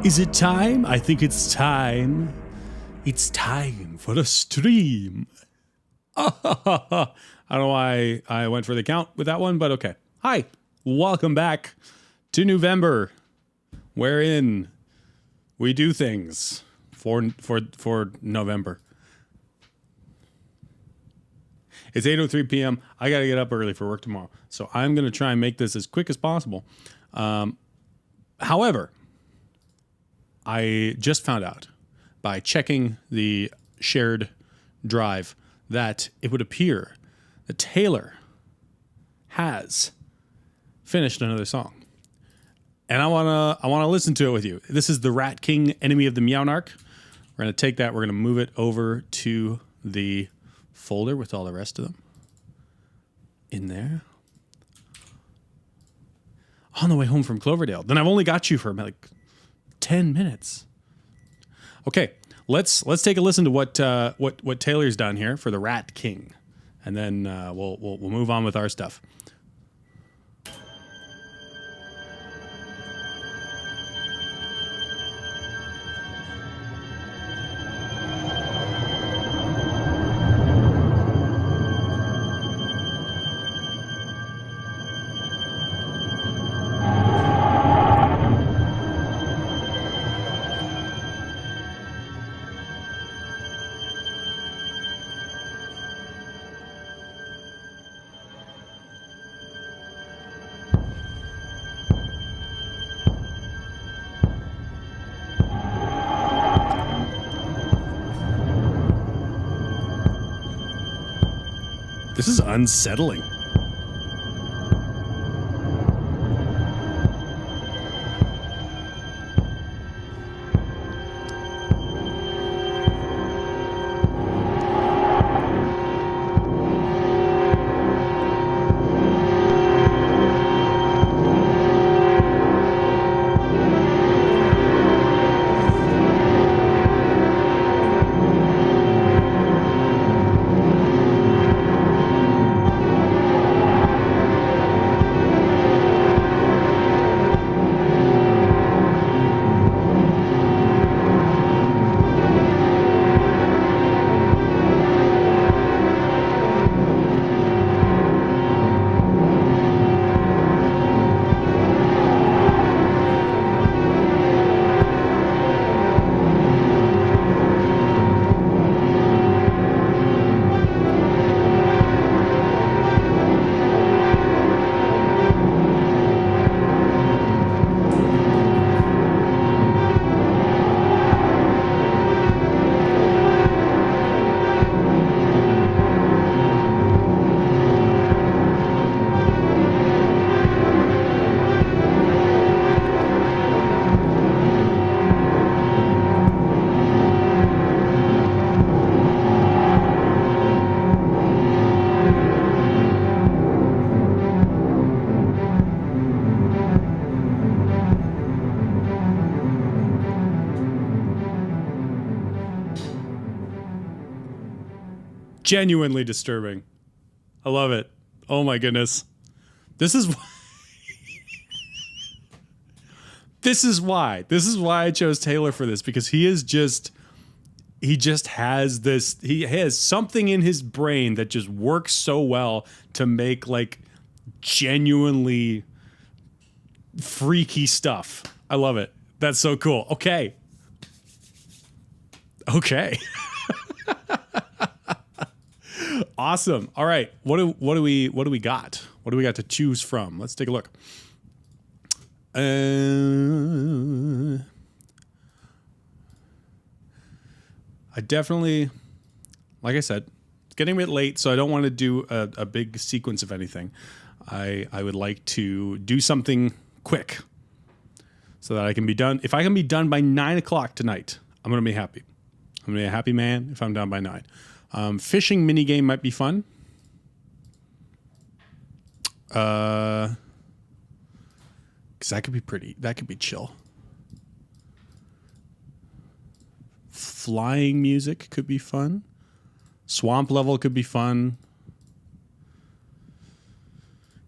Is it time? I think it's time. It's time for a stream. I don't know why I went for the count with that one, but okay. Hi, welcome back to Newvember, wherein we do things for November. It's 8:03 p.m. I got to get up early for work tomorrow, so I'm going to try and make this as quick as possible. However, I just found out by checking the shared drive that it would appear that Taylor has finished another song. And I wanna listen to it with you. This is the Rat King, Enemy of the Meownarch. We're gonna take that, we're gonna move it over to the folder with all the rest of them in there. On the way home from Cloverdale. Then I've only got you for like 10 minutes. Okay, let's take a listen to what Taylor's done here for the Rat King, and then we'll move on with our stuff. This is unsettling. Genuinely disturbing. I love it. Oh my goodness. This is why I chose Taylor for this, because he just has something in his brain that just works so well to make like genuinely freaky stuff. I love it. That's so cool. Okay. Awesome. All right. What do we got? What do we got to choose from? Let's take a look. I definitely, like I said, it's getting a bit late, so I don't want to do a big sequence of anything. I would like to do something quick so that I can be done. If I can be done by 9 o'clock tonight, I'm going to be happy. I'm going to be a happy man if I'm done by 9. Fishing minigame might be fun. Because that could be chill. Flying music could be fun. Swamp level could be fun.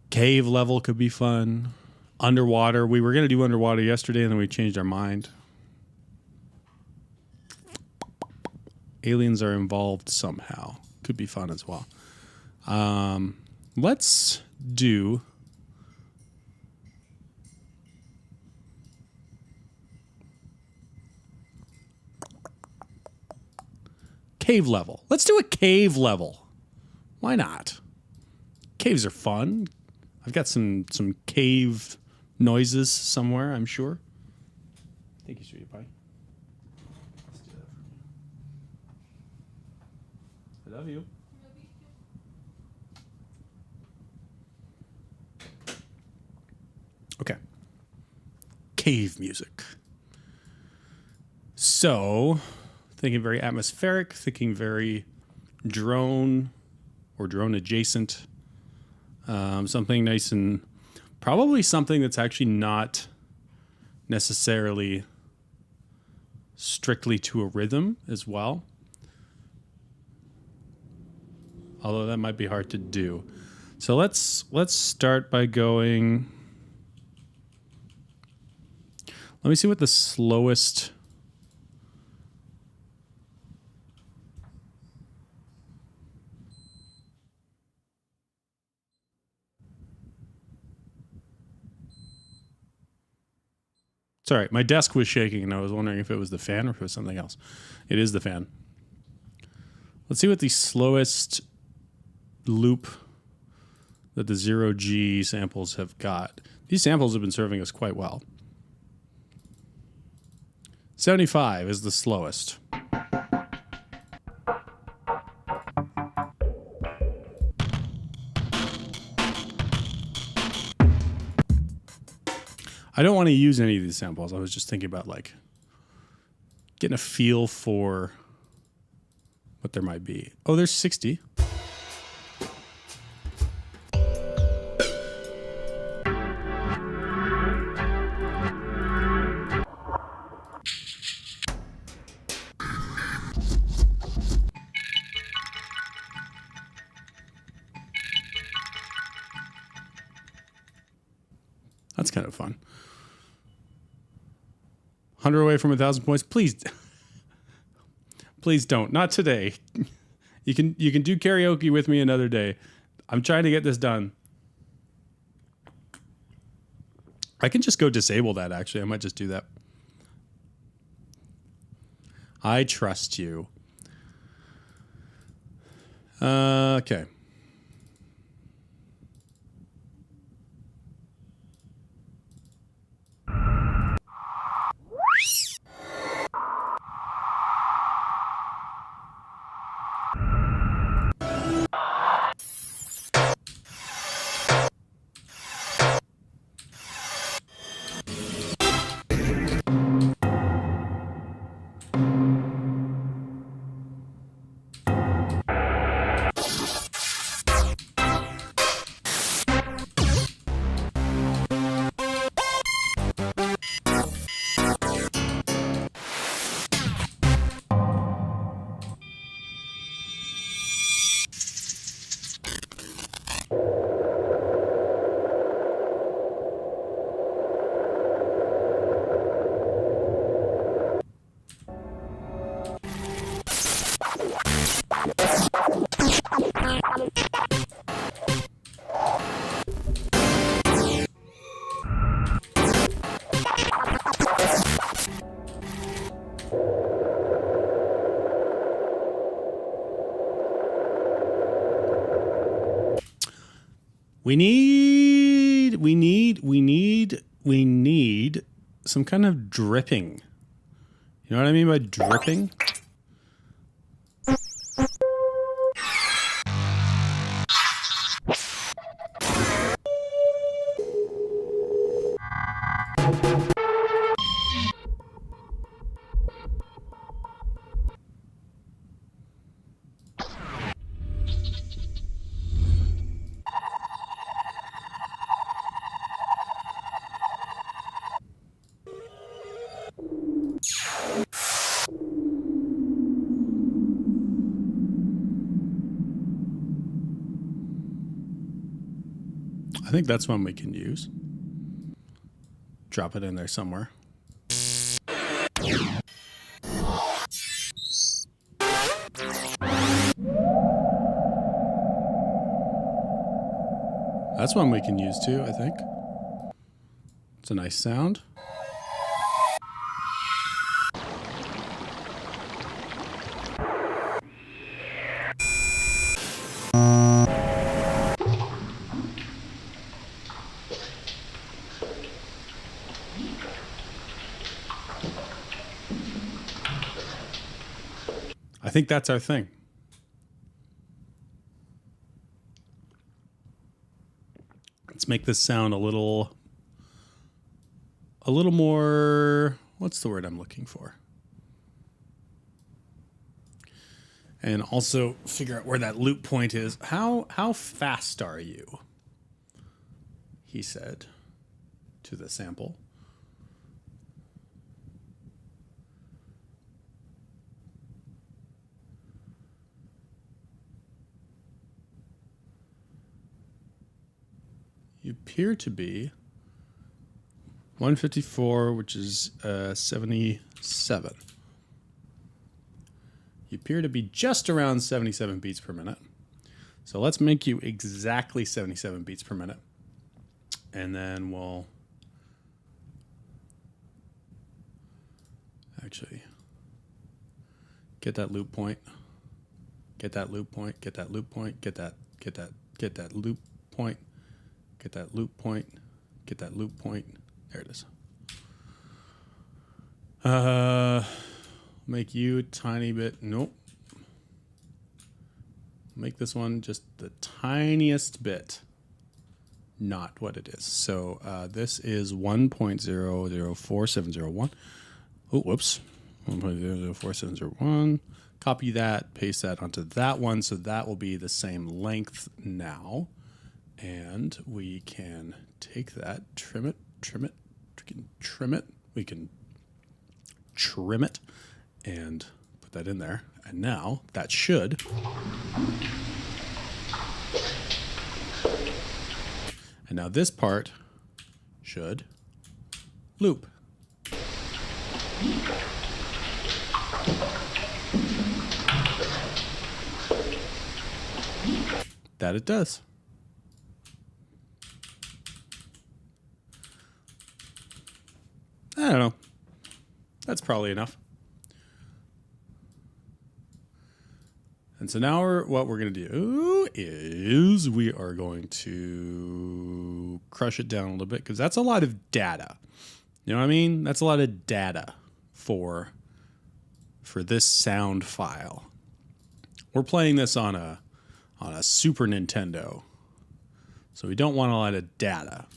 Cave level could be fun. Underwater. We were going to do underwater yesterday, and then we changed our mind. aliens are involved somehow. Could be fun as well. Let's do cave level. Let's do a cave level. Why not? Caves are fun. I've got some cave noises somewhere, I'm sure. Thank you, sweetie pie. Let's do that. I love you. Okay. Cave music. So, thinking very atmospheric, thinking very drone or drone adjacent. Something nice and probably something that's actually not necessarily strictly to a rhythm as well. Although that might be hard to do. So let's start by going. Let me see what the slowest. Sorry, my desk was shaking and I was wondering if it was the fan or if it was something else. It is the fan. Let's see what the slowest loop that the 0G samples have got. These samples have been serving us quite well. 75 is the slowest. I don't want to use any of these samples. I was just thinking about like getting a feel for what there might be. Oh, there's 60. That's kind of fun. 100 away from 1,000 points. Please, please don't. Not today. You can do karaoke with me another day. I'm trying to get this done. I can just go disable that, actually. I might just do that. I trust you. Okay. We need some kind of dripping. You know what I mean by dripping? I think that's one we can use. Drop it in there somewhere. That's one we can use too, I think. It's a nice sound. I think that's our thing. Let's make this sound a little more, what's the word I'm looking for? And also figure out where that loop point is. How fast are you? He said to the sample. You appear to be 154, which is 77. You appear to be just around 77 beats per minute. So let's make you exactly 77 beats per minute. And then we'll actually get that loop point, get that loop point, get that loop point, get that loop point, get that loop point, get that loop point. There it is. Make you a tiny bit. Nope. Make this one just the tiniest bit not what it is. So this is 1.004701. Oh, whoops. 1.004701. Copy that, paste that onto that one. So that will be the same length now. And we can take that, trim it, we can trim it, and put that in there. And now that should. And now this part should loop. That it does. I don't know. That's probably enough. And so now what we're going to do is we are going to crush it down a little bit because that's a lot of data. You know what I mean? That's a lot of data for this sound file. We're playing this on a Super Nintendo, so we don't want a lot of data.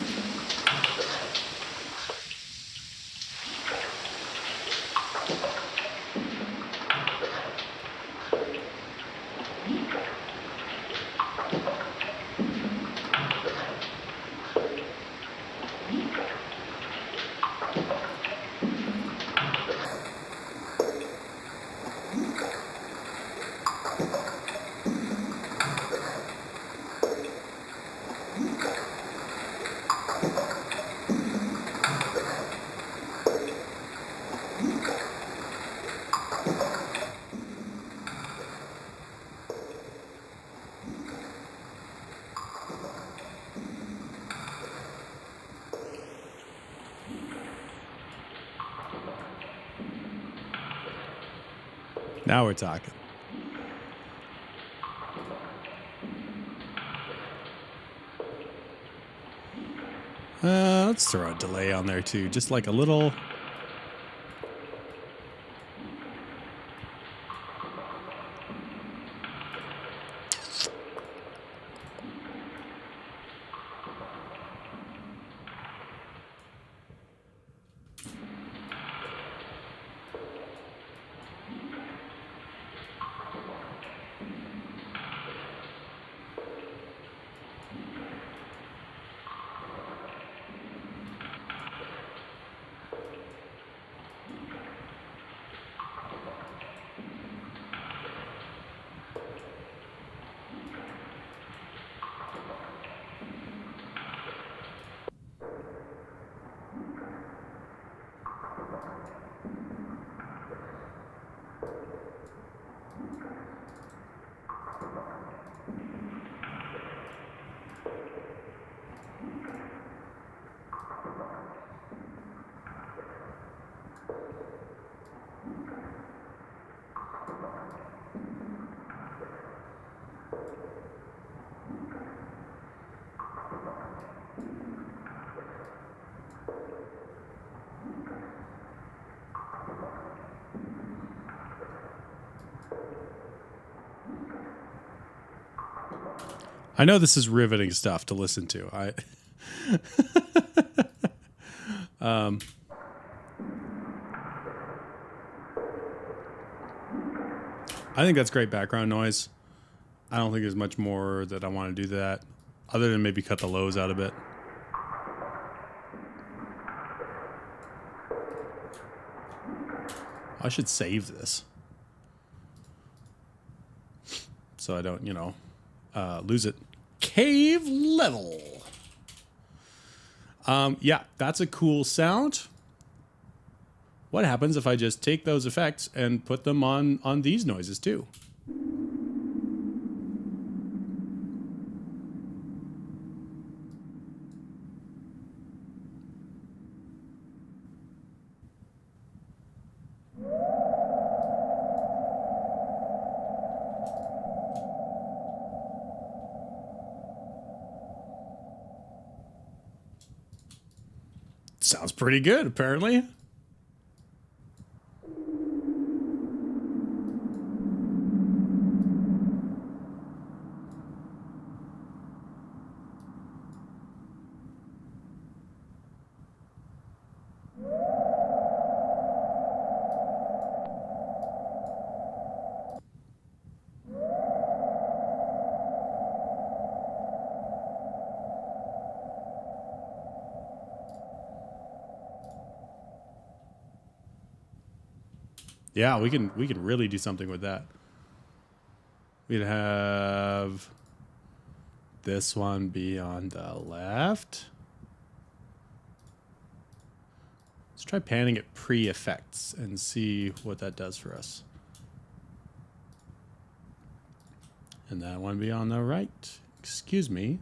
Now we're talking. Let's throw a delay on there too, just like a little. I know this is riveting stuff to listen to. I think that's great background noise. I don't think there's much more that I want to do to that, other than maybe cut the lows out a bit. I should save this so I don't, lose it. Cave level. Yeah, that's a cool sound. What happens if I just take those effects and put them on these noises too? Sounds pretty good, apparently. Yeah, we can really do something with that. We'd have this one be on the left. Let's try panning it pre-effects and see what that does for us. And that one be on the right. Excuse me.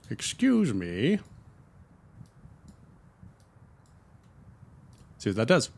Excuse me. See what that does.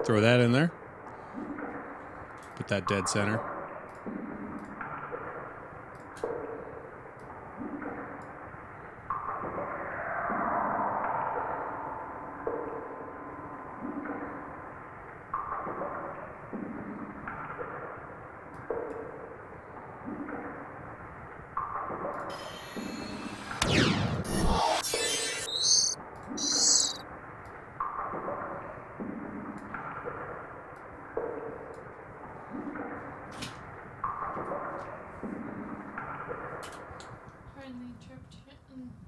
Throw that in there. Put that dead center.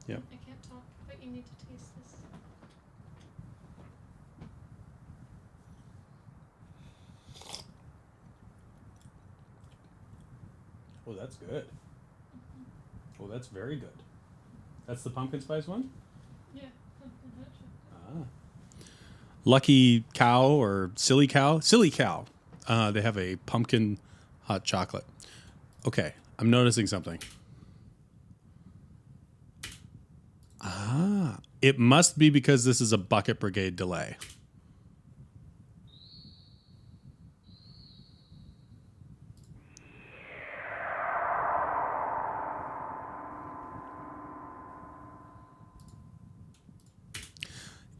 Yep. I can't talk, but you need to taste this. Oh, that's good. Mm-hmm. Oh, that's very good. That's the pumpkin spice one? Yeah, pumpkin hot chocolate. Ah. Lucky Cow or Silly Cow? Silly Cow. They have a pumpkin hot chocolate. Okay, I'm noticing something. Ah, it must be because this is a Bucket Brigade delay.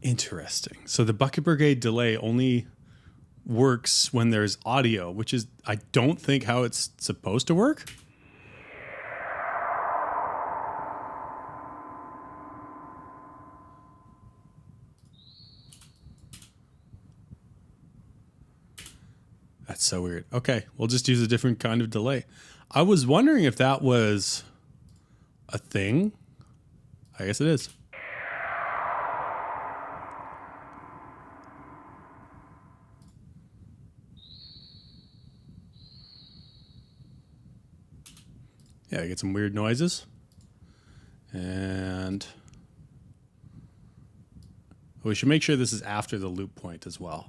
Interesting. So the Bucket Brigade delay only works when there's audio, which is, I don't think, how it's supposed to work. That's so weird. Okay, we'll just use a different kind of delay. I was wondering if that was a thing. I guess it is. Yeah, I get some weird noises. And we should make sure this is after the loop point as well,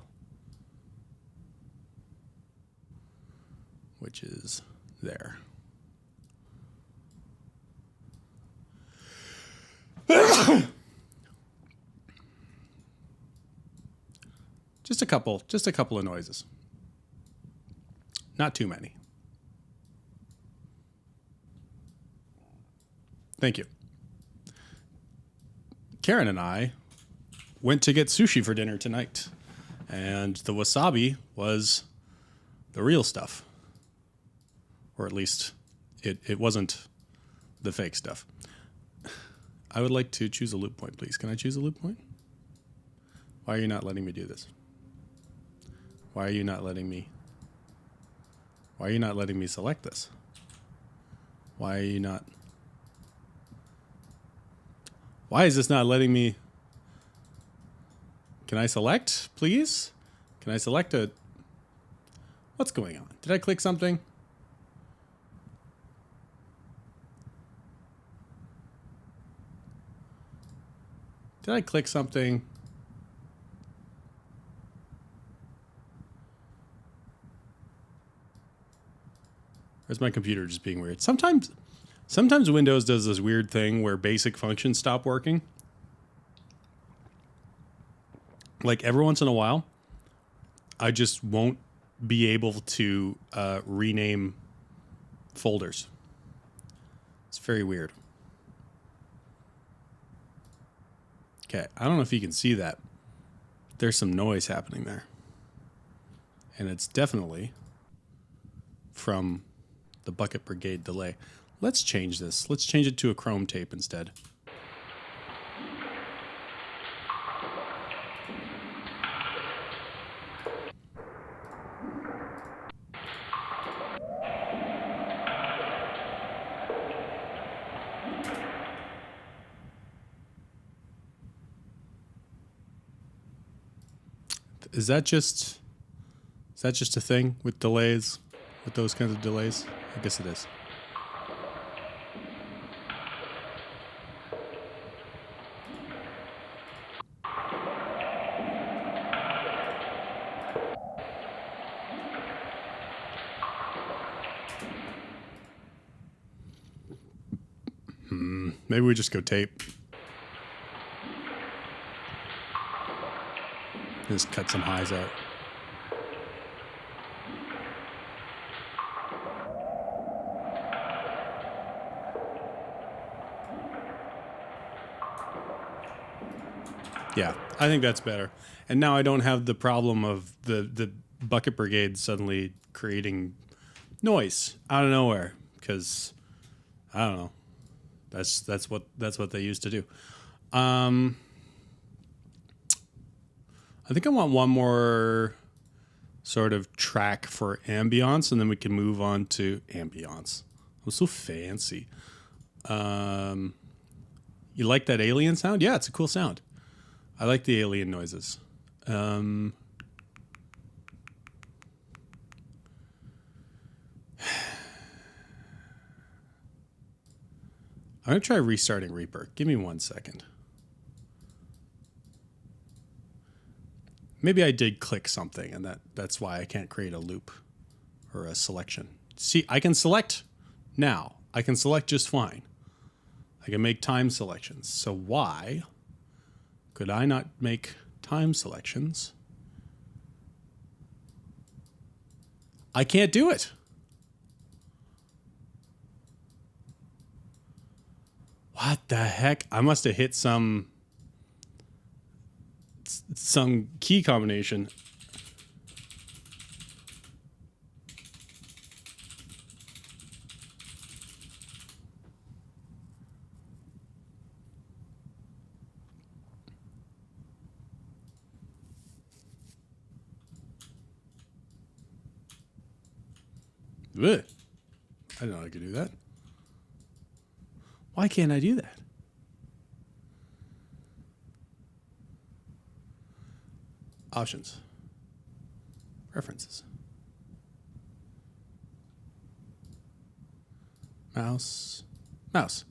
which is there. Just a couple of noises. Not too many. Thank you. Karen and I went to get sushi for dinner tonight, and the wasabi was the real stuff. Or at least it wasn't the fake stuff. I would like to choose a loop point, please. Can I choose a loop point? Why are you not letting me do this? Why are you not letting me? Why are you not letting me select this? Why are you not? Why is this not letting me? Can I select, please? Can I select a... What's going on? Did I click something? Did I click something? Or is my computer just being weird? Sometimes Windows does this weird thing where basic functions stop working. Like every once in a while, I just won't be able to rename folders. It's very weird. Okay, I don't know if you can see that. There's some noise happening there. And it's definitely from the Bucket Brigade delay. Let's change this. Let's change it to a Chrome tape instead. Is that just a thing with delays, with those kinds of delays? I guess it is. Maybe we just go tape. Just cut some highs out. Yeah, I think that's better. And now I don't have the problem of the Bucket Brigade suddenly creating noise out of nowhere, because I don't know. That's what they used to do. I think I want one more sort of track for ambience, and then we can move on to ambience. I'm so fancy. You like that alien sound? Yeah, it's a cool sound. I like the alien noises. I'm going to try restarting Reaper. Give me 1 second. Maybe I did click something, and that's why I can't create a loop or a selection. See, I can select now. I can select just fine. I can make time selections. So why could I not make time selections? I can't do it. What the heck? I must have hit some key combination. Ugh. I didn't know I could do that. Why can't I do that? Options. Preferences. Mouse. Mouse.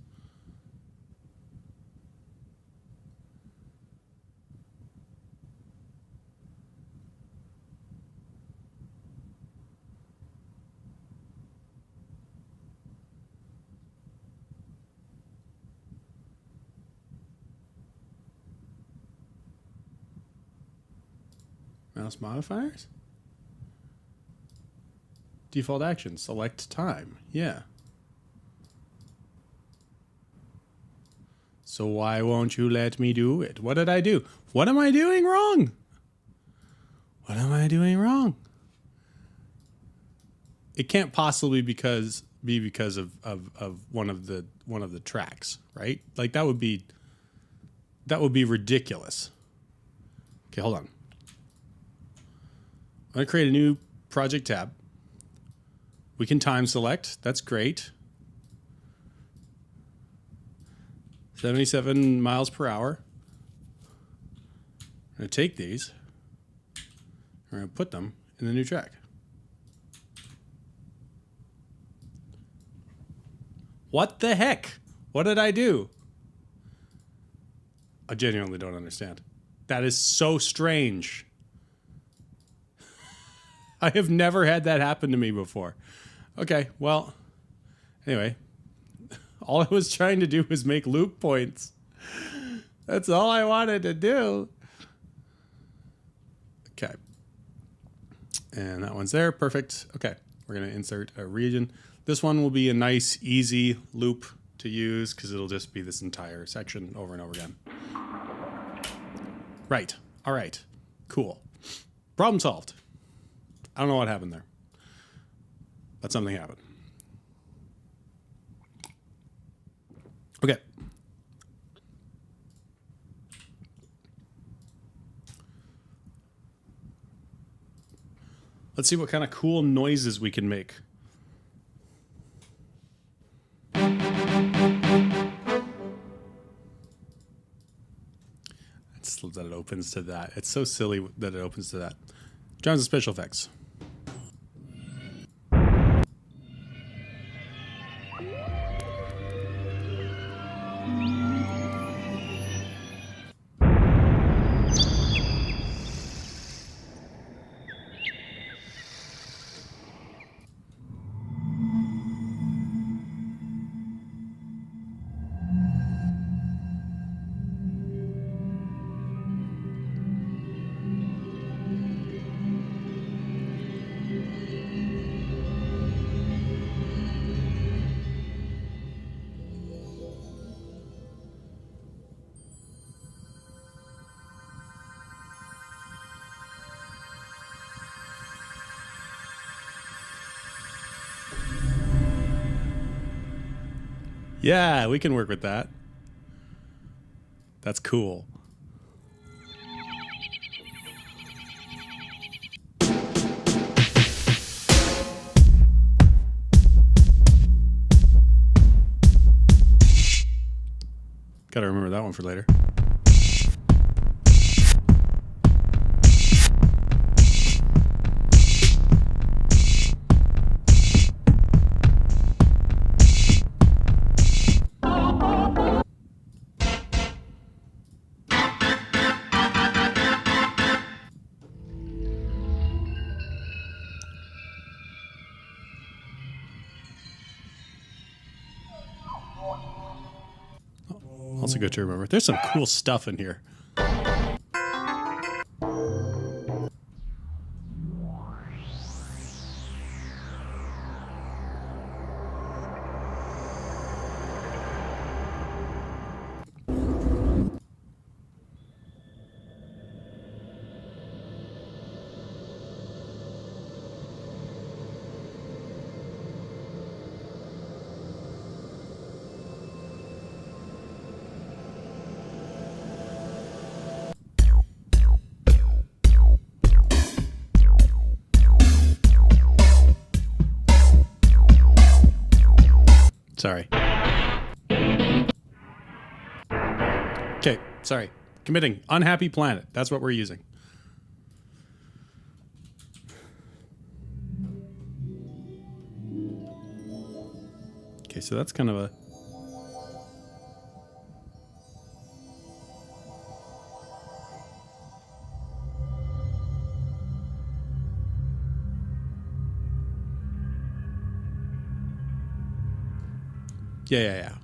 mouse modifiers? Default action, select time. Yeah. So why won't you let me do it? What did I do? What am I doing wrong? What am I doing wrong? It can't possibly be because of one of the tracks, right? Like that would be ridiculous. Okay, hold on. I'm gonna create a new project tab. We can time select. That's great. 77 miles per hour. I'm gonna take these. We're gonna put them in the new track. What the heck? What did I do? I genuinely don't understand. That is so strange. I have never had that happen to me before. Okay, well, anyway, all I was trying to do was make loop points. That's all I wanted to do. Okay. And that one's there. Perfect. Okay, we're going to insert a region. This one will be a nice, easy loop to use because it'll just be this entire section over and over again. Right. All right. Cool. Problem solved. I don't know what happened there, but something happened. Okay. Let's see what kind of cool noises we can make. It's that it opens to that. It's so silly that it opens to that. John's special effects. Yeah, we can work with that. That's cool. Gotta remember that one for later. Also good to remember. There's some cool stuff in here. Sorry. Okay, sorry. Committing. Unhappy planet. That's what we're using. Okay, so that's kind of a... Yeah.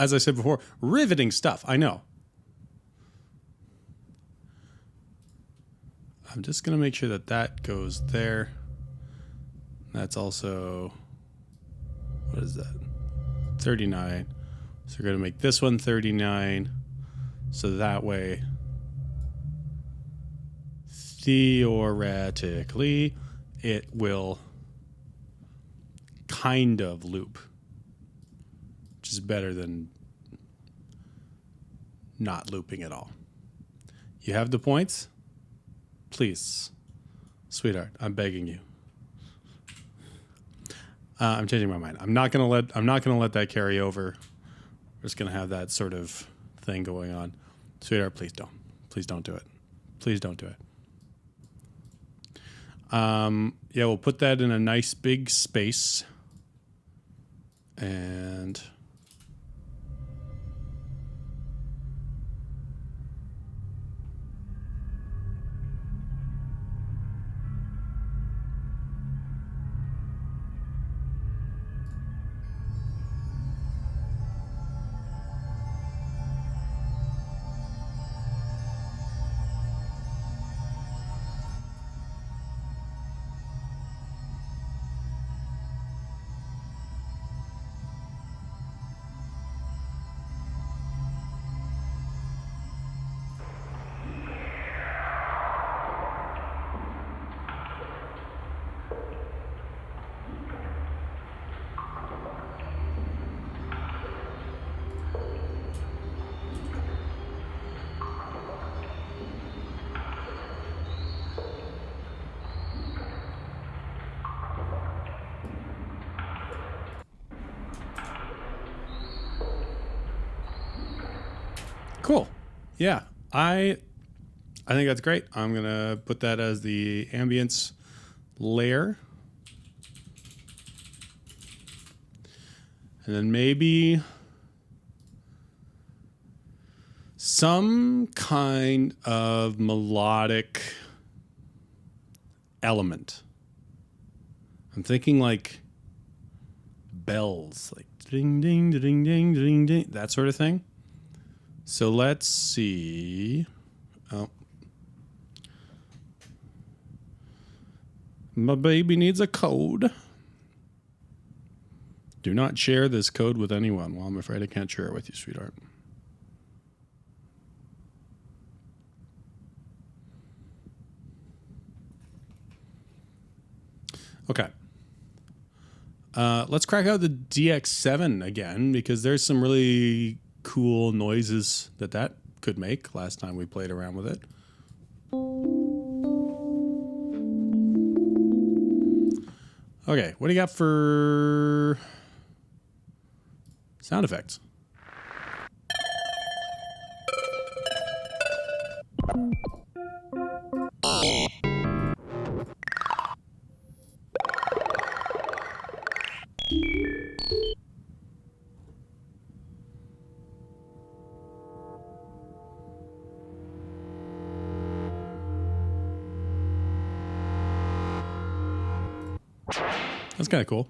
as I said before, riveting stuff. I know. I'm just going to make sure that that goes there. That's also, what is that? 39. So we're going to make this one 39. So that way, theoretically, it will kind of loop, which is better than not looping at all. You have the points? Please, sweetheart, I'm begging you. I'm changing my mind. I'm not gonna let that carry over. We're just gonna have that sort of thing going on. Sweetheart, please don't. Please don't do it. Please don't do it. Yeah, we'll put that in a nice big space. And cool. Yeah, I think that's great. I'm going to put that as the ambience layer. And then maybe some kind of melodic element. I'm thinking like bells, like ding, ding, ding, ding, ding, ding, that sort of thing. So let's see. Oh. My baby needs a code. Do not share this code with anyone. Well, I'm afraid I can't share it with you, sweetheart. Okay. Let's crack out the DX7 again, because there's some really cool noises that could make last time we played around with it. Okay, what do you got for sound effects? That's kind of cool.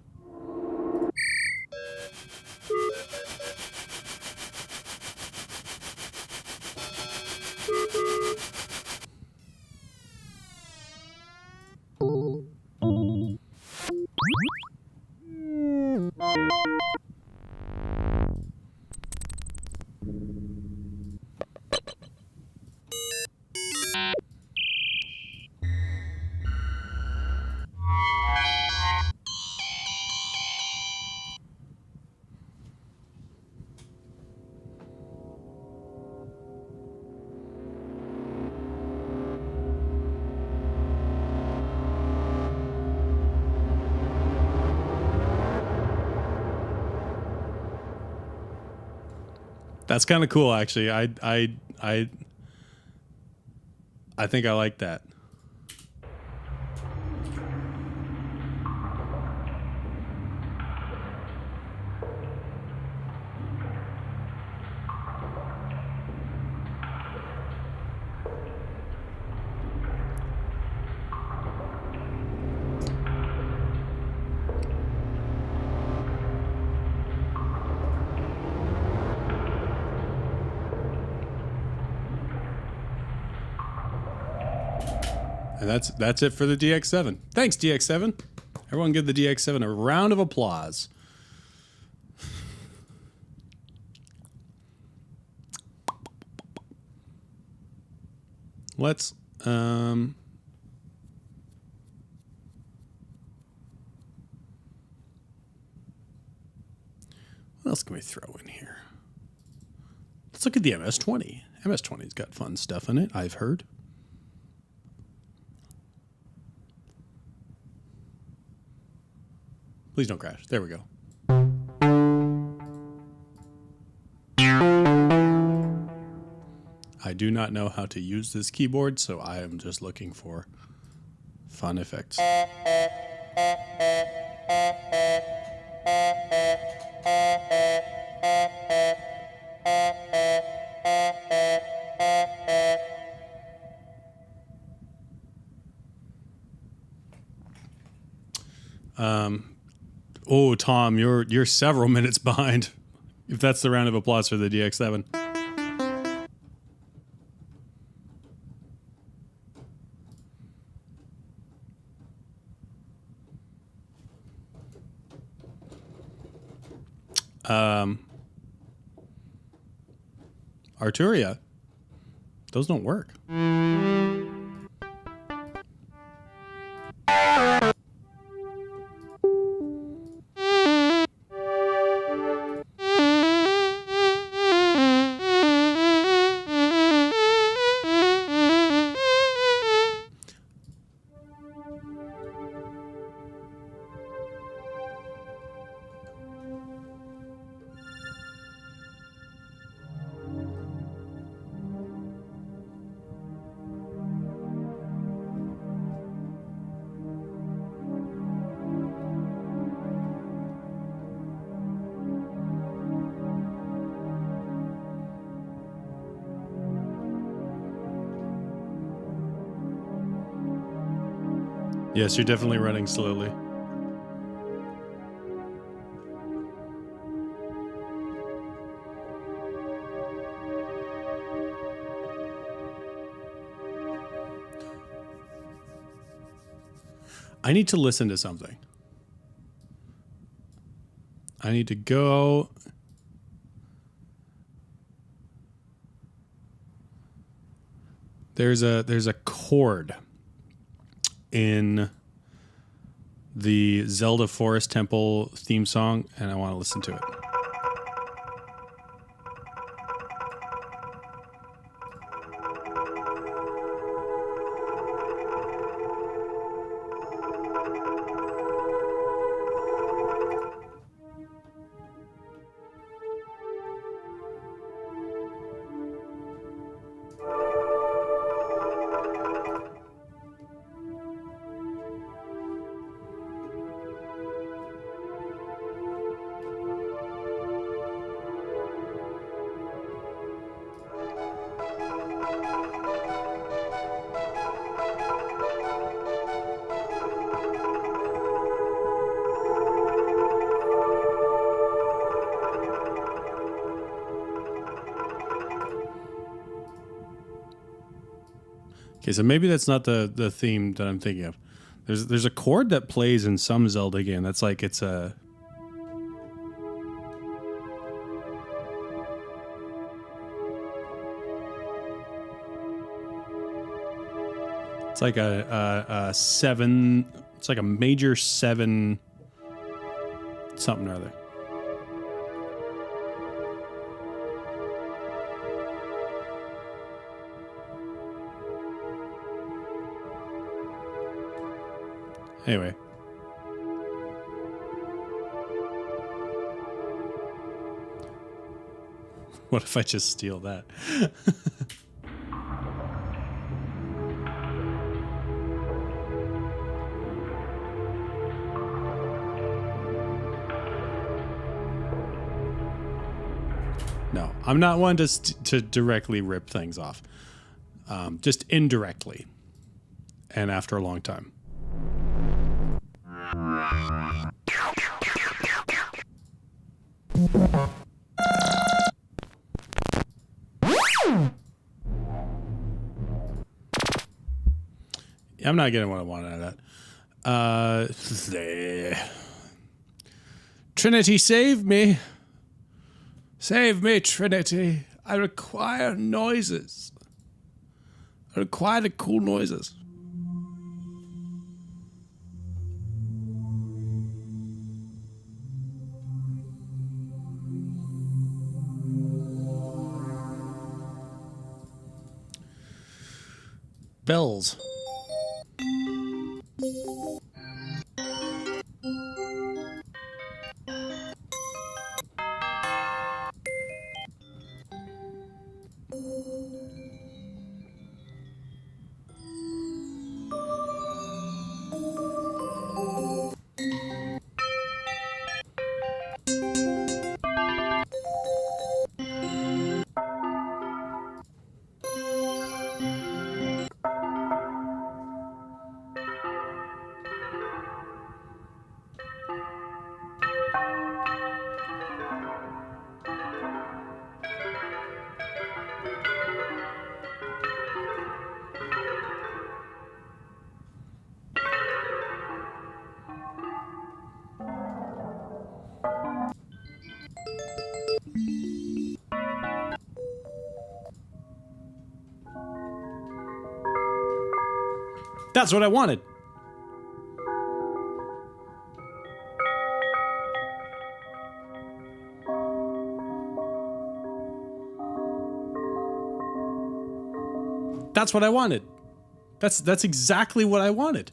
That's kind of cool, actually. I think I like that. And that's it for the DX7. Thanks, DX7. Everyone give the DX7 a round of applause. Let's what else can we throw in here? Let's look at the MS-20. MS-20's got fun stuff in it, I've heard. Please don't crash. There we go. I do not know how to use this keyboard, so I am just looking for fun effects. Oh, Tom, you're several minutes behind. If that's the round of applause for the DX7. Arturia. Those don't work. Yes, you're definitely running slowly. I need to listen to something. I need to go. There's a chord in the Zelda Forest Temple theme song, and I want to listen to it. Okay, so maybe that's not the theme that I'm thinking of. There's a chord that plays in some Zelda game that's like it's a... It's like a 7... It's like a major 7 something or other. Anyway. What if I just steal that? No, I'm not one to directly rip things off. Just indirectly. And after a long time. I'm not getting what I want out of that. Trinity, save me. Save me, Trinity. I require noises. I require the cool noises. Bells. That's what I wanted. That's what I wanted. That's exactly what I wanted.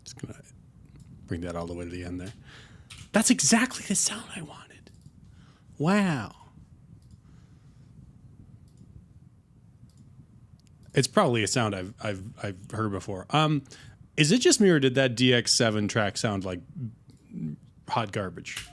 Just gonna bring that all the way to the end there. That's exactly the sound I wanted. Wow. It's probably a sound I've heard before. Is it just me or did that DX7 track sound like hot garbage?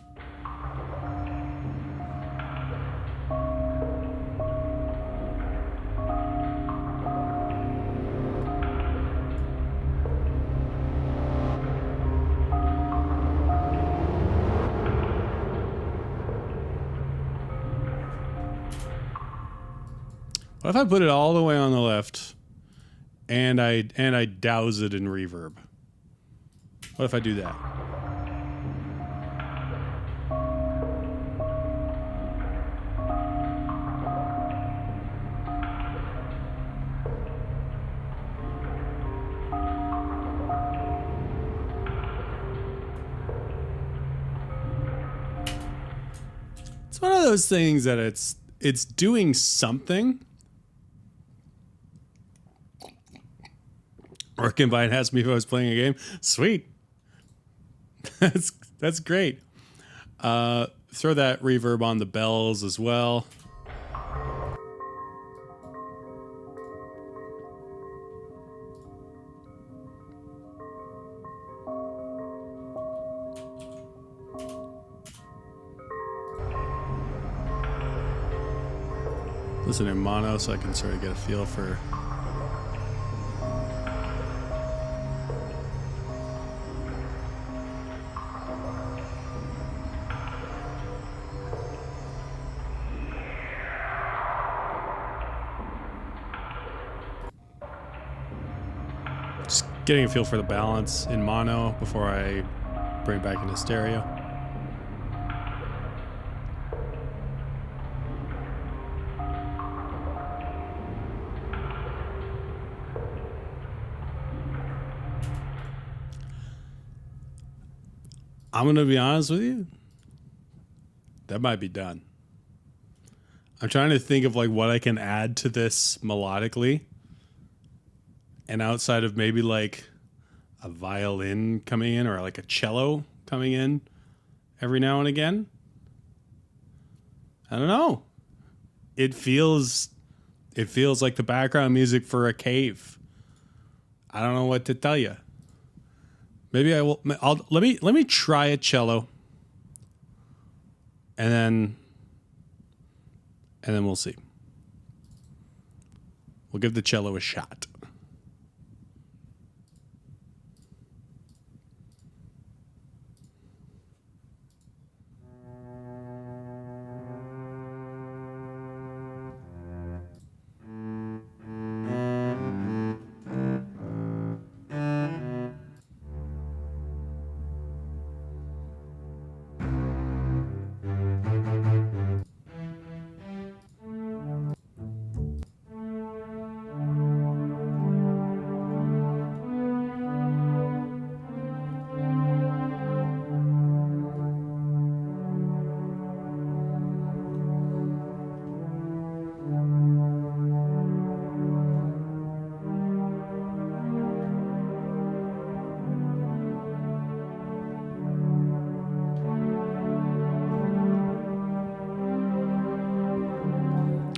What if I put it all the way on the left and I douse it in reverb? What if I do that? It's one of those things that it's doing something. Orkinvine asked me if I was playing a game. Sweet. That's great. Throw that reverb on the bells as well. Listen in mono so I can sort of get a feel for Just getting a feel for the balance in mono before I bring it back into stereo. I'm going to be honest with you. That might be done. I'm trying to think of like what I can add to this melodically. And outside of maybe like a violin coming in or like a cello coming in every now and again. I don't know. It feels like the background music for a cave. I don't know what to tell you. Maybe let me try a cello. And then we'll see. We'll give the cello a shot.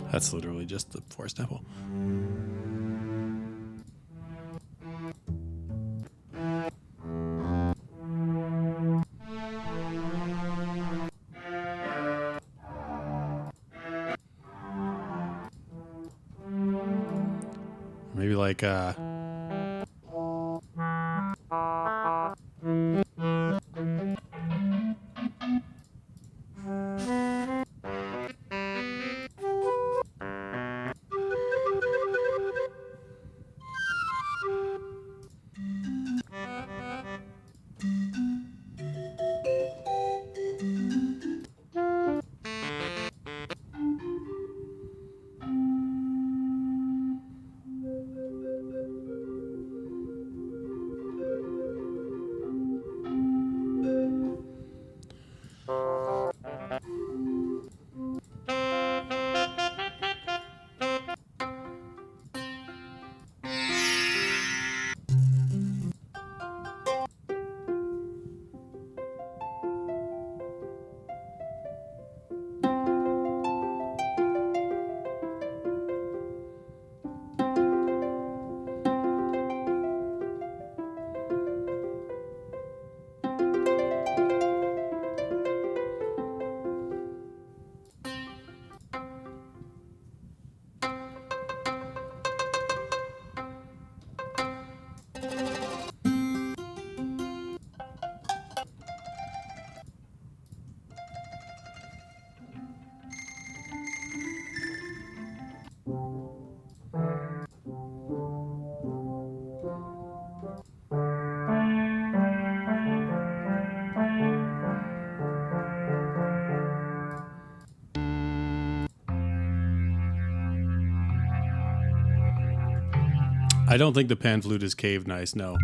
That's literally just the fourth tempo. Maybe like I don't think the pan flute is cave nice, no.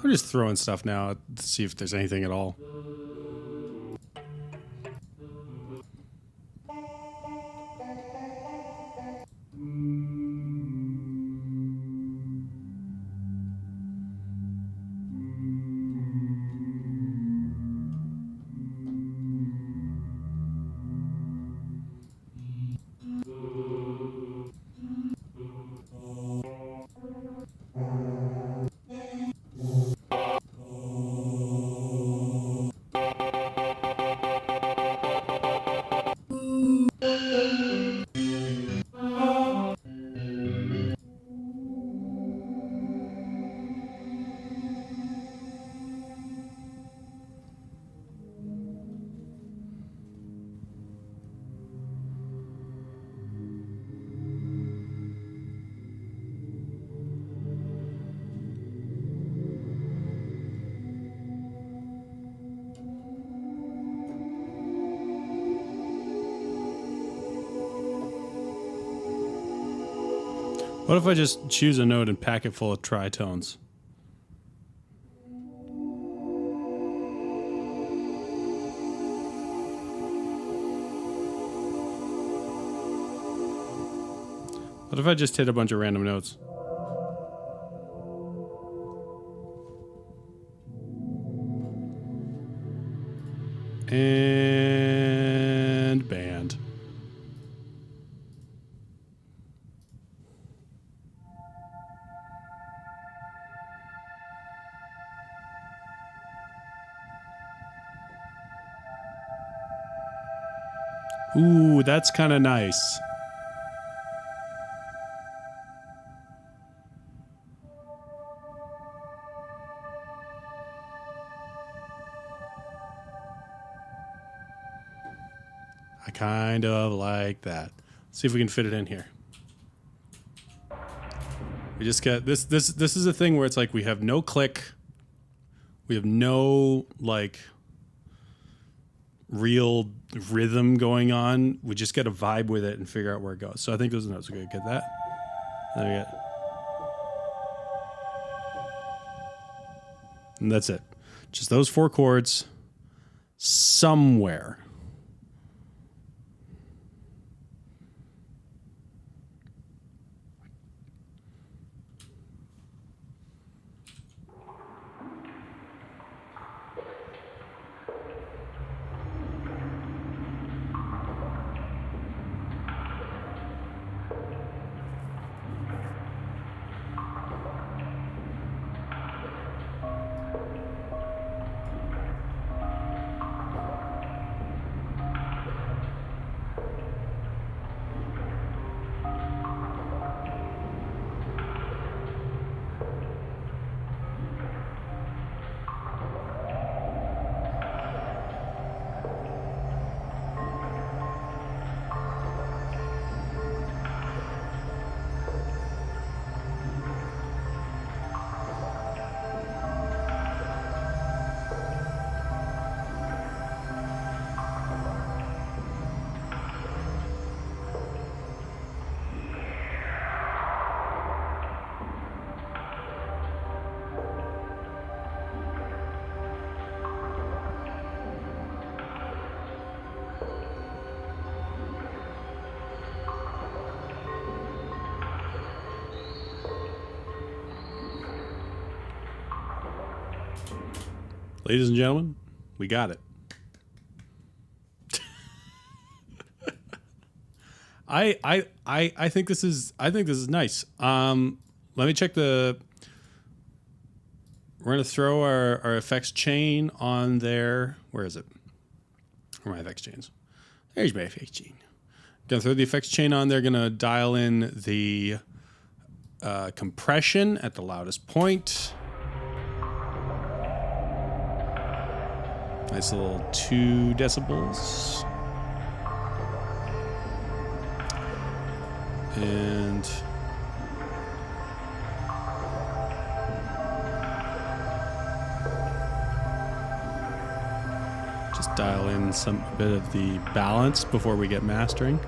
I'm just throwing stuff now to see if there's anything at all. What if I just choose a note and pack it full of tritones? What if I just hit a bunch of random notes? And band. Ooh, that's kind of nice. I kind of like that. Let's see if we can fit it in here. We just get this. This is a thing where it's like we have no click. We have no like real rhythm going on. We just get a vibe with it and figure out where it goes. So I think those notes are good. Get that? Then we get, and that's it. Just those 4 chords somewhere. Ladies and gentlemen, we got it. I think this is nice. Let me check the. We're gonna throw our effects chain on there. Where is it? Where are my effects chains? There's my effects chain. Gonna throw the effects chain on there. Gonna dial in the compression at the loudest point. Nice little 2 decibels. And just dial in a bit of the balance before we get mastering.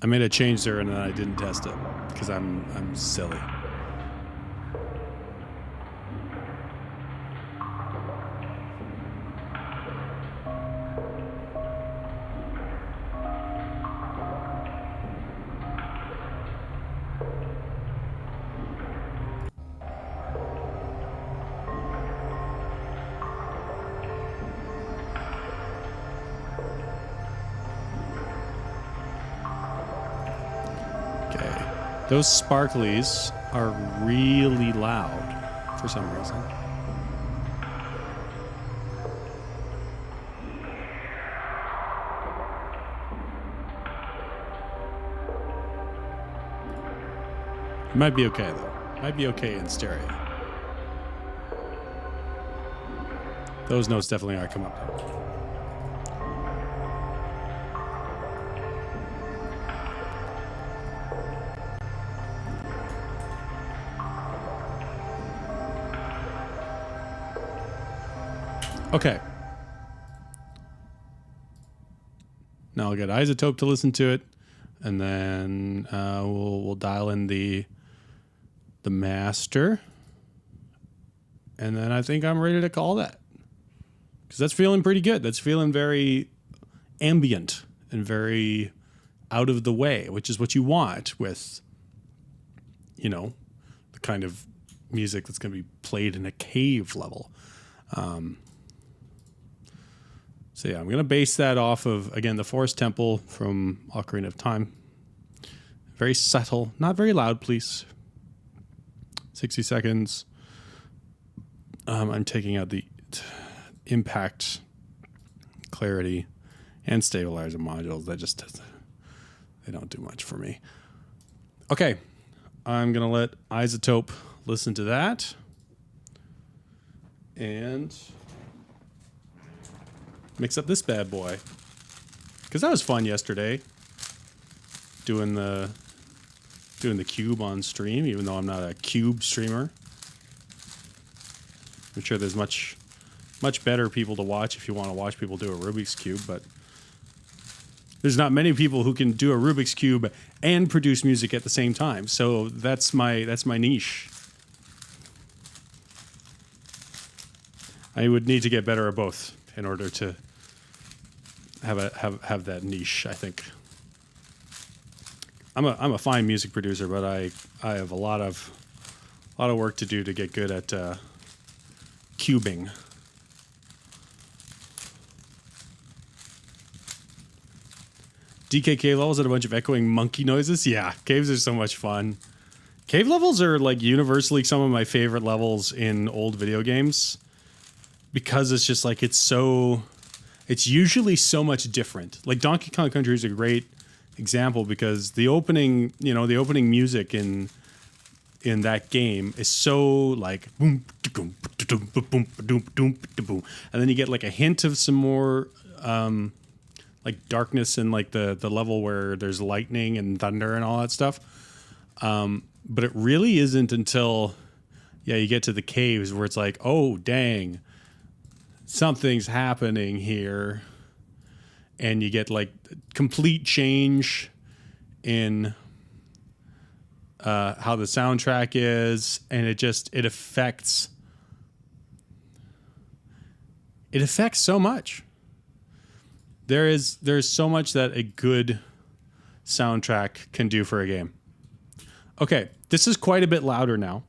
I made a change there and then I didn't test it because I'm silly. Those sparklies are really loud for some reason. It might be okay though. Might be okay in stereo. Those notes definitely are come up though. Okay. Now I'll get Isotope to listen to it, and then we'll dial in the master, and then I think I'm ready to call that, because that's feeling pretty good. That's feeling very ambient and very out of the way, which is what you want with, you know, the kind of music that's going to be played in a cave level. So yeah, I'm going to base that off of, again, the Forest Temple from Ocarina of Time. Very subtle, not very loud, please. 60 seconds. I'm taking out the impact, clarity, and stabilizer modules. That just they don't do much for me. Okay, I'm going to let Isotope listen to that. And mix up this bad boy, because that was fun yesterday, doing the cube on stream, even though I'm not a cube streamer. I'm sure there's much better people to watch if you want to watch people do a Rubik's Cube, but there's not many people who can do a Rubik's Cube and produce music at the same time. So that's my niche. I would need to get better at both in order to have that niche, I think. I'm a fine music producer, but I have a lot of work to do to get good at cubing. DKK levels had a bunch of echoing monkey noises. Yeah, caves are so much fun. Cave levels are like universally some of my favorite levels in old video games, because it's just like it's usually so much different. Like Donkey Kong Country is a great example, because the opening music in that game is so like boom, boom, boom, boom, boom, boom, boom, and then you get like a hint of some more like darkness in like the level where there's lightning and thunder and all that stuff. But it really isn't until you get to the caves where it's like, oh dang, something's happening here, and you get like complete change in how the soundtrack is, and it affects so much. There's so much that a good soundtrack can do for a game. Okay, this is quite a bit louder now,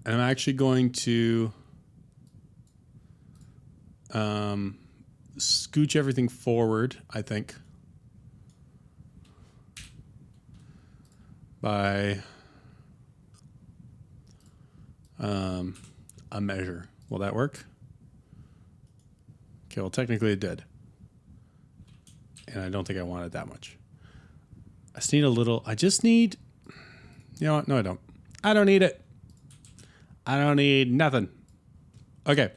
and I'm actually going to scooch everything forward, I think, by a measure. Will that work? Okay, well, technically it did. And I don't think I want it that much. I just need a little, you know what? No, I don't. I don't need it. I don't need nothing. Okay.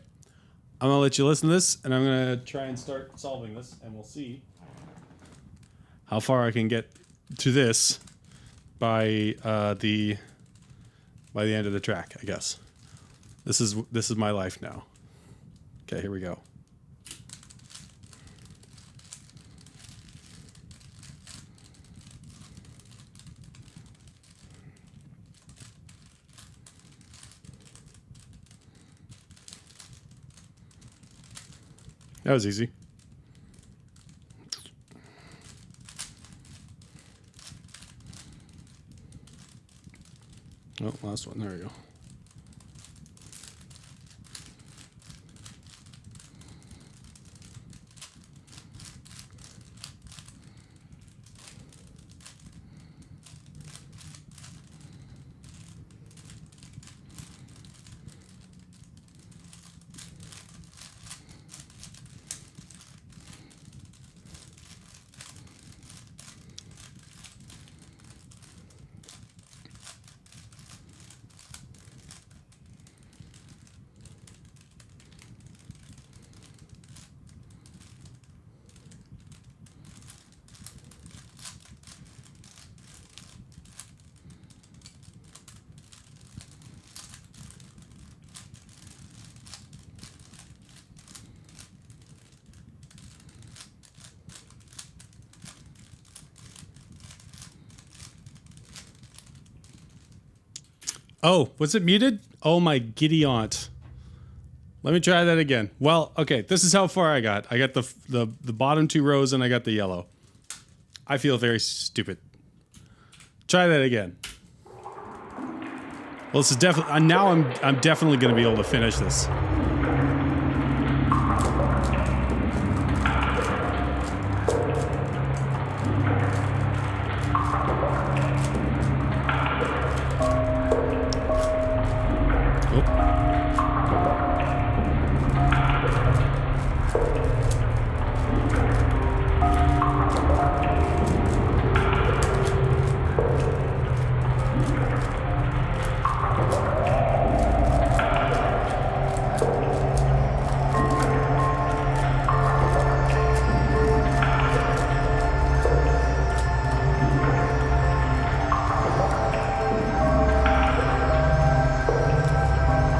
I'm going to let you listen to this, and I'm going to try and start solving this, and we'll see how far I can get to this by the end of the track, I guess. This is my life now. Okay, here we go. That was easy. Oh, last one. There we go. Oh, was it muted? Oh my giddy aunt. Let me try that again. Well, okay, this is how far I got. I got the bottom 2 rows and I got the yellow. I feel very stupid. Try that again. Well, this is definitely now I'm definitely going to be able to finish this.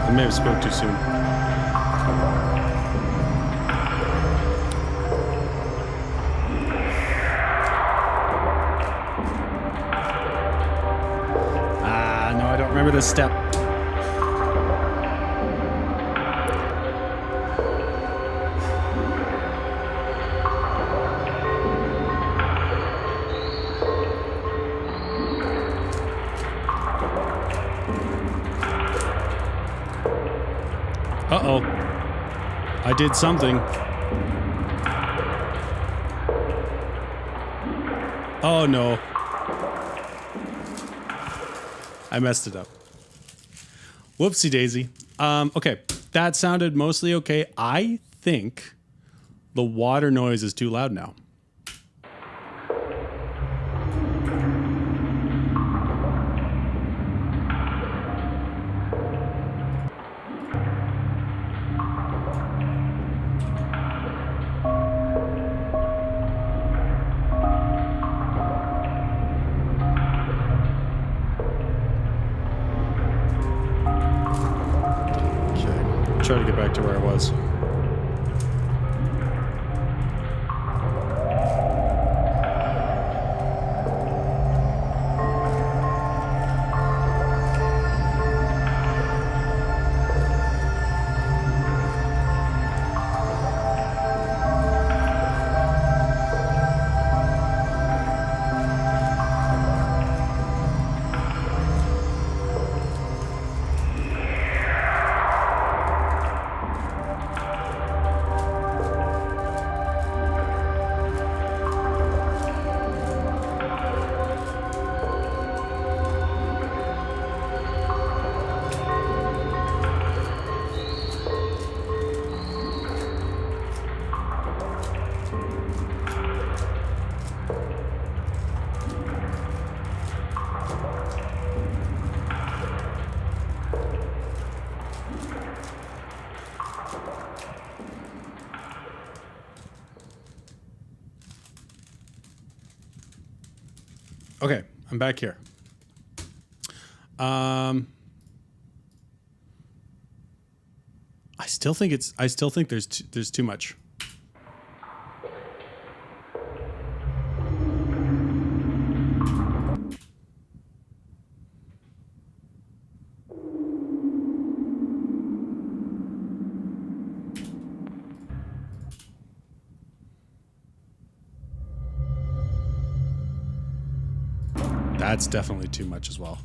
I may have spoke too soon. No, I don't remember this step. Uh-oh. I did something. Oh, no. I messed it up. Whoopsie daisy. Okay. That sounded mostly okay. I think the water noise is too loud now. Try to get back to where I was. Okay, I'm back here. I still think there's too much. That's definitely too much as well.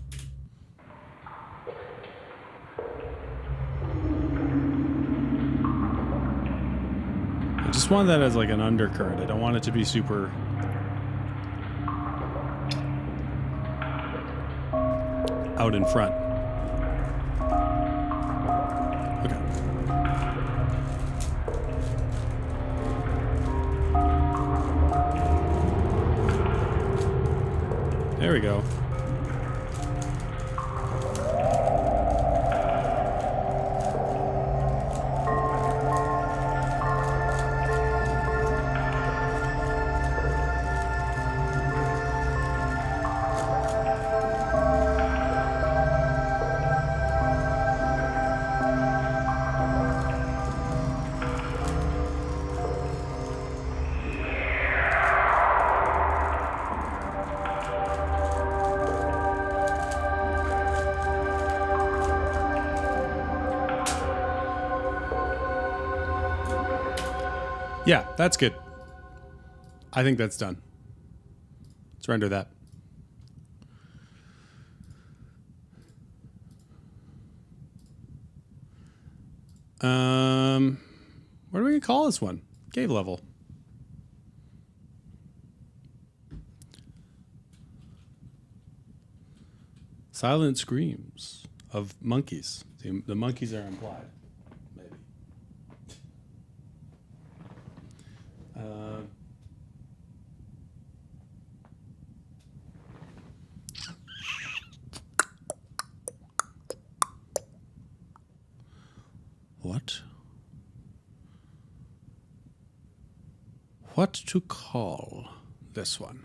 I just want that as like an undercurrent. I don't want it to be super out in front. Okay. There we go. Yeah, that's good. I think that's done. Let's render that. What are we gonna call this one? Cave level. Silent screams of monkeys. The monkeys are implied. Maybe. What? What to call this one?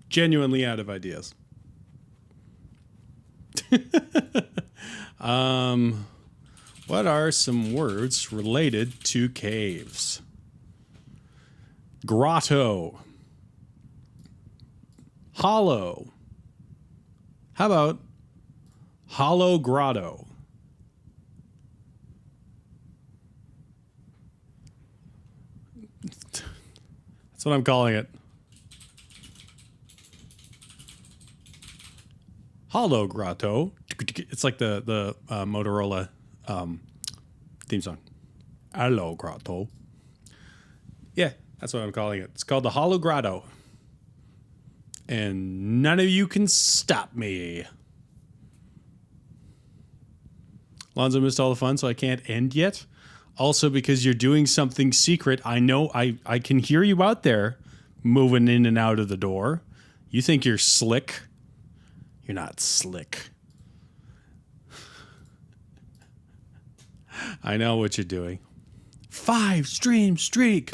Genuinely out of ideas. What are some words related to caves? Grotto. Hollow. How about hollow grotto? That's what I'm calling it. Hollow grotto. It's like the Motorola theme song. Hollow grotto. Yeah, that's what I'm calling it. It's called the Hollow Grotto. And none of you can stop me. Lonzo missed all the fun, so I can't end yet. Also, because you're doing something secret, I know I can hear you out there moving in and out of the door. You think you're slick. You're not slick. I know what you're doing. 5 stream streak.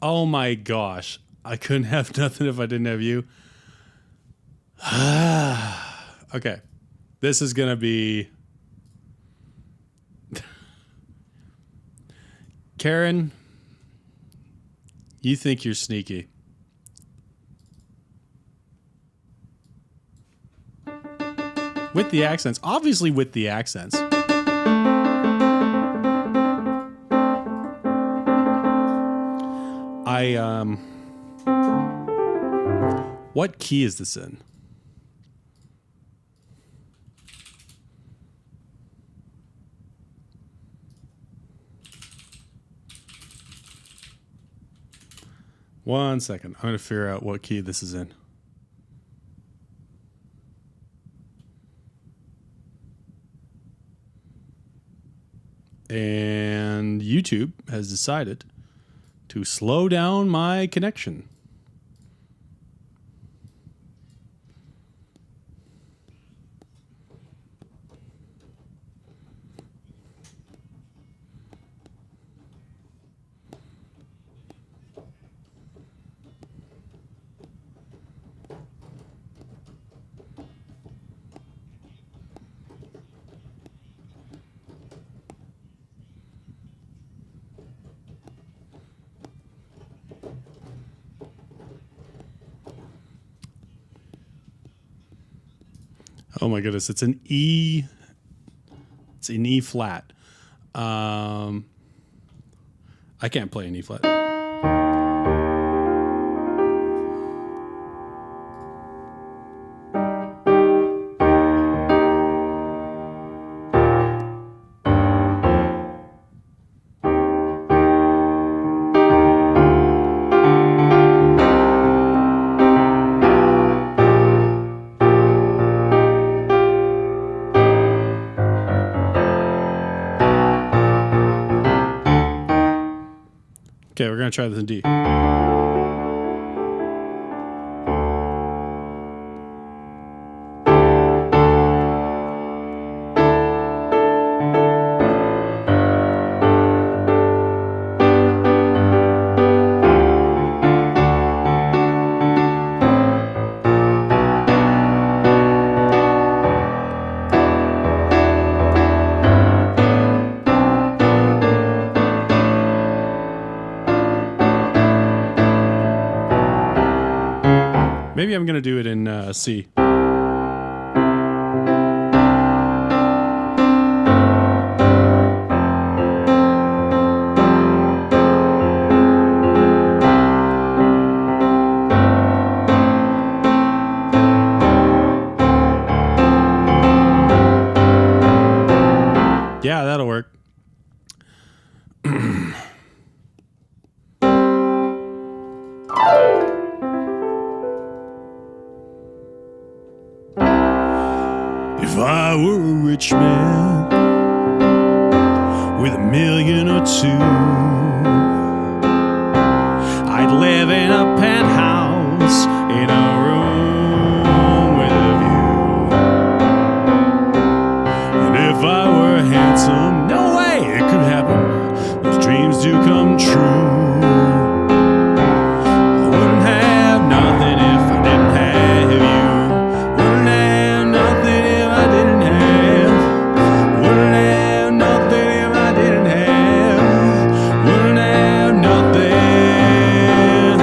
Oh my gosh. I couldn't have nothing if I didn't have you. Okay. This is going to be... Karen, you think you're sneaky. With the accents. Obviously with the accents. What key is this in? One second. I'm going to figure out what key this is in. And YouTube has decided to slow down my connection. Oh my goodness, it's an E. It's an E flat. I can't play an E flat. Okay, we're going to try this in D. I'm going to do it in C. Yeah, that'll work. If I were a rich man with $1 million or $2 million, I'd live in a penthouse in a room with a view. And if I were handsome, no way it could happen. Those dreams do come true. I wouldn't have nothing if I didn't have you. Wouldn't have nothing if I didn't have. Wouldn't have nothing if I didn't have. Wouldn't have nothing.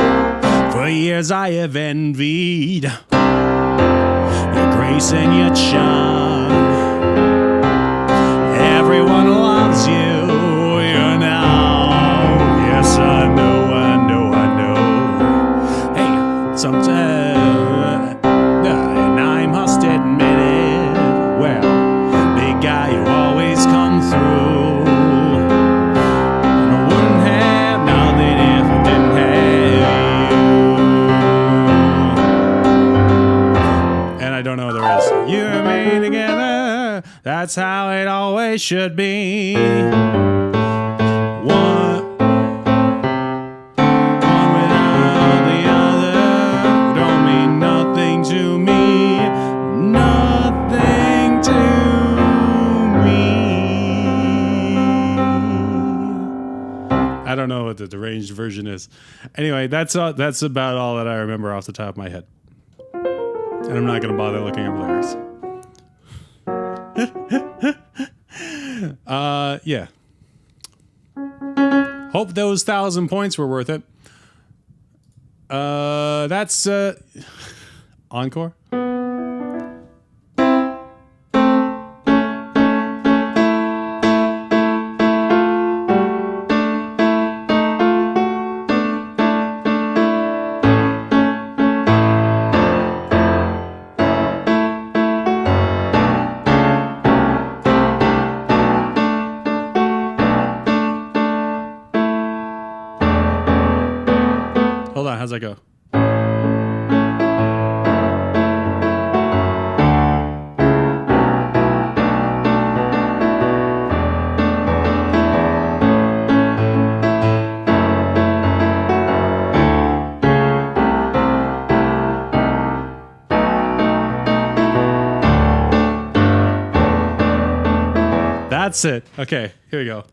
For years I have envied your grace and your charm. Everyone loves you, you know. Yes, I know, I know, I know. Hey, sometimes, and I must admit it, well, big guy, you always come through. And I wouldn't have nothing if I didn't have you. And I don't know there is. You and me together, that's how it always should be. One without the other don't mean nothing to me. Nothing to me. I don't know what the deranged version is. Anyway, that's about all that I remember off the top of my head. And I'm not going to bother looking up lyrics. Yeah. Hope those 1,000 points were worth it. That's encore. Hold on, how's that go? That's it. Okay, here we go.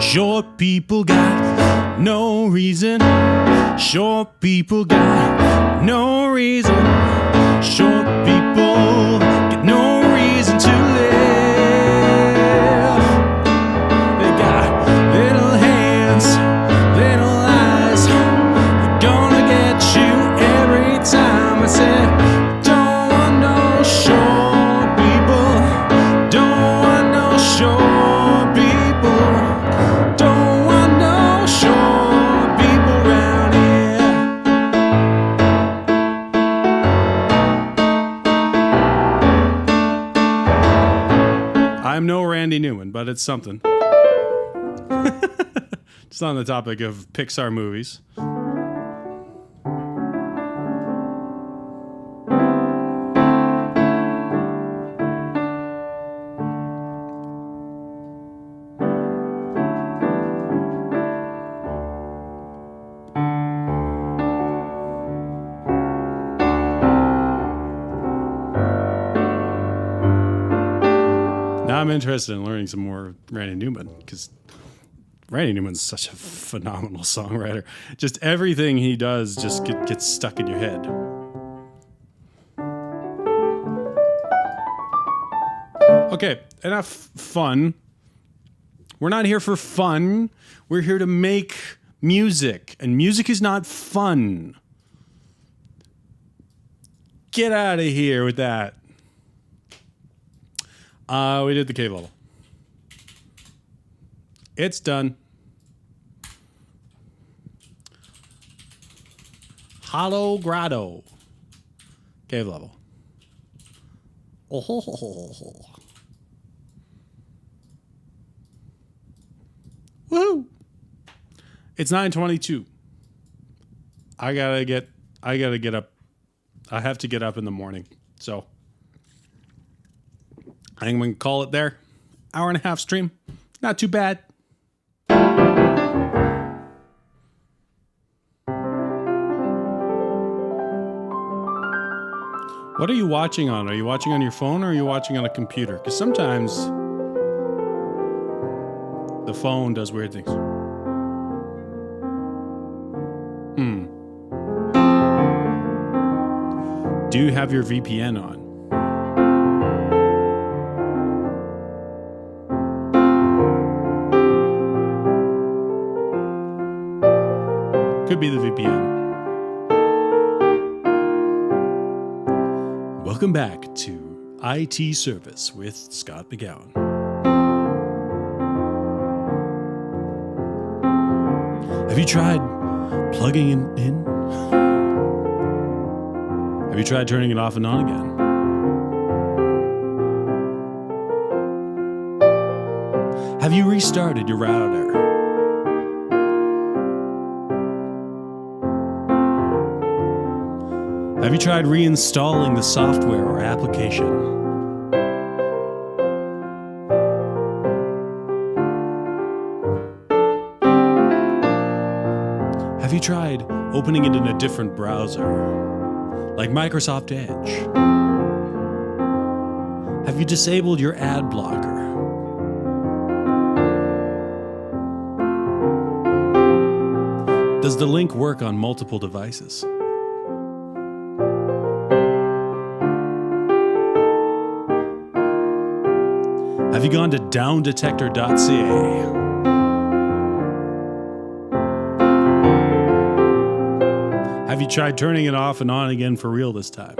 Short people got no reason. Short people got no reason. Short people get no reason to live. They got little hands, little eyes. They're gonna get you every time. I said, don't want no short people. Don't want no short people. Don't want no short people around here. I'm no Randy Newman, but it's something. Just on the topic of Pixar movies. Now I'm interested in learning some more Randy Newman because Randy Newman's such a phenomenal songwriter. Just everything he does just gets stuck in your head. Okay, enough fun. We're not here for fun. We're here to make music, and music is not fun. Get out of here with that. We did the cave level. It's done. Hollow Grotto. Cave level. Oh. Woo! It's 9:22. I gotta get up. I have to get up in the morning. So I think we can call it there. Hour and a half stream. Not too bad. What are you watching on? Are you watching on your phone or are you watching on a computer? Because sometimes the phone does weird things. Do you have your VPN on? Could be the VPN. Welcome back to IT Service with Scott McGowan. Have you tried plugging it in? Have you tried turning it off and on again? Have you restarted your router? Have you tried reinstalling the software or application? Have you tried opening it in a different browser, like Microsoft Edge? Have you disabled your ad blocker? Does the link work on multiple devices? Have you gone to downdetector.ca? Have you tried turning it off and on again for real this time?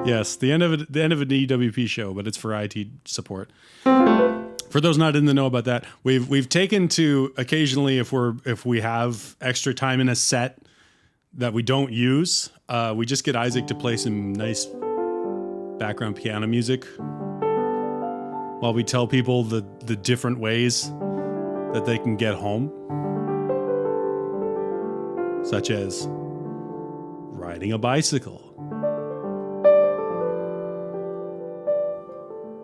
Yes, the end of an EWP show, but it's for IT support. For those not in the know about that, we've taken to occasionally if we have extra time in a set that we don't use, we just get Isaac to play some nice background piano music while we tell people the different ways that they can get home, such as riding a bicycle,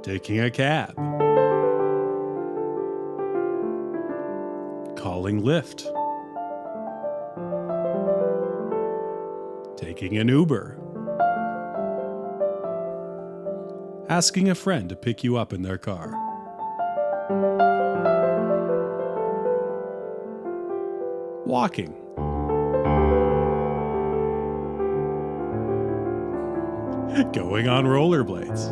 taking a cab, calling Lyft, taking an Uber, asking a friend to pick you up in their car, walking, going on rollerblades,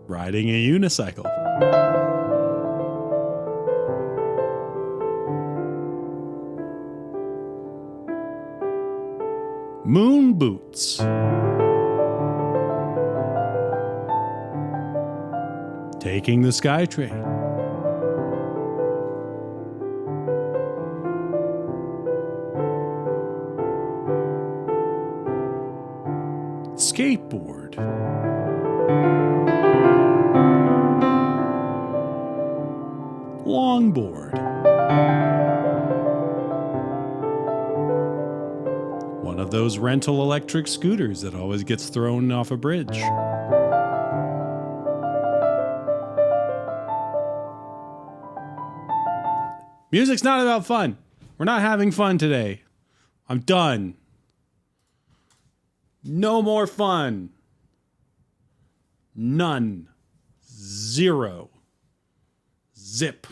riding a unicycle, moon boots, taking the SkyTrain, skateboard, longboard, one of those rental electric scooters that always gets thrown off a bridge. Music's not about fun. We're not having fun today. I'm done. No more fun. None. Zero. Zip.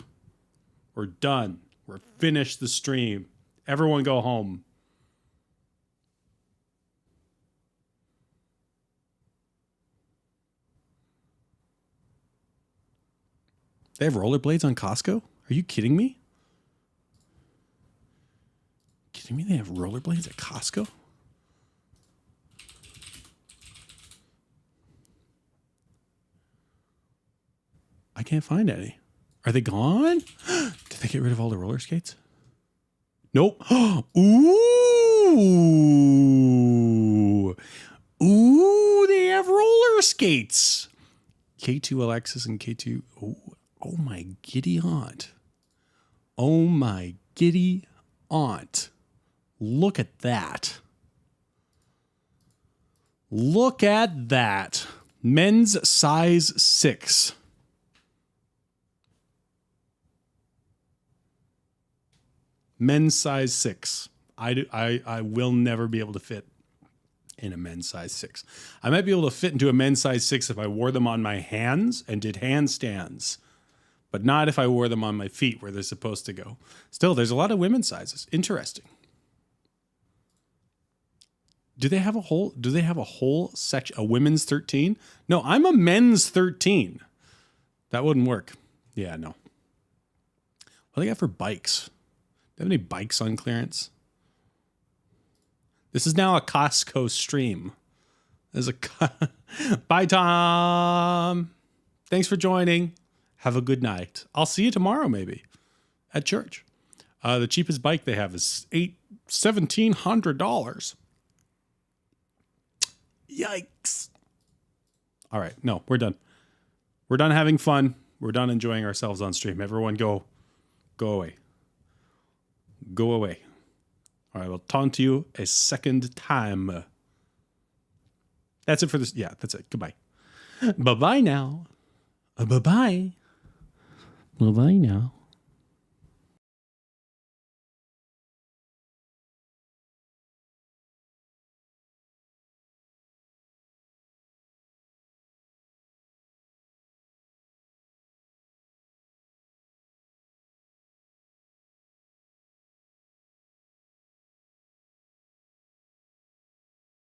We're done. We're finished the stream. Everyone go home. They have rollerblades on Costco? Are you kidding me? Kidding me? They have rollerblades at Costco? I can't find any. Are they gone? Did they get rid of all the roller skates? Nope. Ooh. Ooh, they have roller skates. K2 Alexis and K2. Oh my giddy aunt. Oh my giddy aunt. Look at that. Look at that. Men's size 6. Men's size 6. I will never be able to fit in a men's size 6. I might be able to fit into a men's size 6 if I wore them on my hands and did handstands, but not if I wore them on my feet where they're supposed to go. Still, there's a lot of women's sizes. Interesting. Do they have a whole section, a women's 13? No, I'm a men's 13. That wouldn't work. Yeah, no. What do they got for bikes? Do they have any bikes on clearance? This is now a Costco stream. Bye, Tom. Thanks for joining. Have a good night. I'll see you tomorrow, maybe, at church. The cheapest bike they have is $1,700. Yikes. All right. No, we're done. We're done having fun. We're done enjoying ourselves on stream. Everyone go away. Go away. All right, we'll taunt you a second time. That's it for this. Yeah, that's it. Goodbye. Bye-bye now. Bye-bye. Bye-bye now.